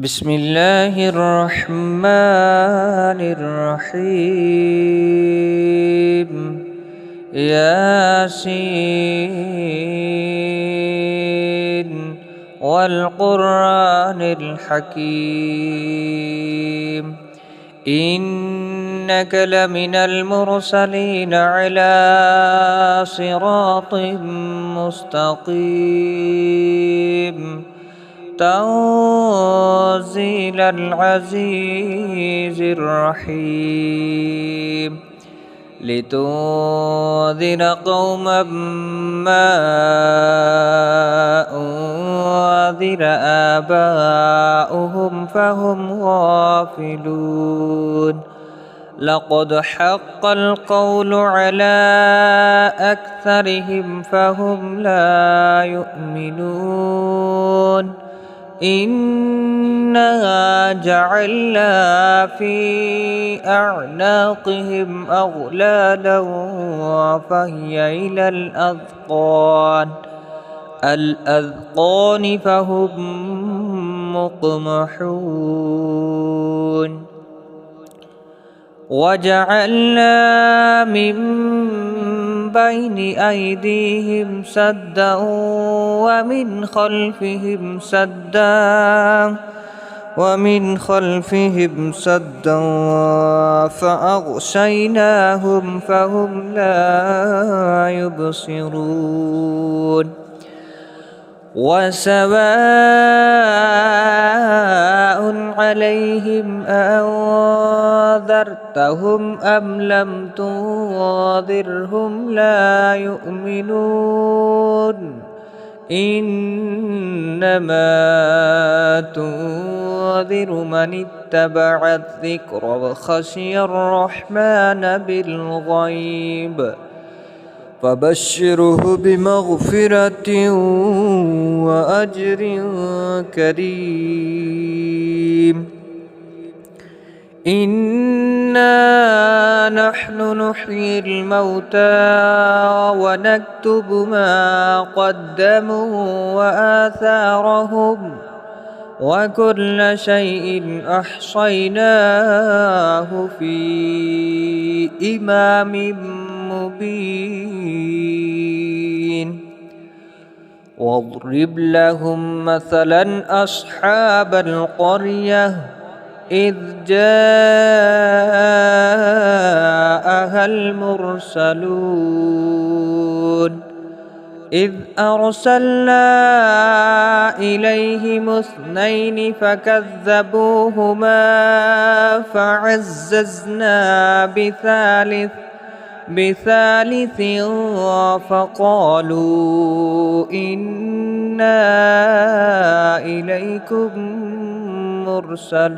بسم الله الرحمن الرحيم. ياسين والقرآن الحكيم إنك لمن المرسلين على صراط مستقيم تنزيل العزيز الرحيم لتنذر قوما ما أنذر آباؤهم فهم غافلون لقد حق القول على أكثرهم فهم لا يؤمنون إنا جعلنا في أعناقهم أغلالا فهي إلى الأذقان فهم مقمحون وجعلنا من بين أيديهم سدا ومن خلفهم سدا فأغشيناهم فهم لا يبصرون وسواء عليهم أنذرتهم أم لم تنذرهم لا يؤمنون إنما تنذر من اتبع الذكر وخشي الرحمن بالغيب فبشره بمغفرة وأجر كريم إنا نحن نحيي الموتى ونكتب ما قدموا وآثارهم وكل شيء أحصيناه في إمام مبين واضرب لهم مثلا أصحاب القرية إذ جاءها المرسلون إذ أرسلنا إليهم اثنين فكذبوهما فعززنا بثالث فقالوا إنا إليكم مرسلون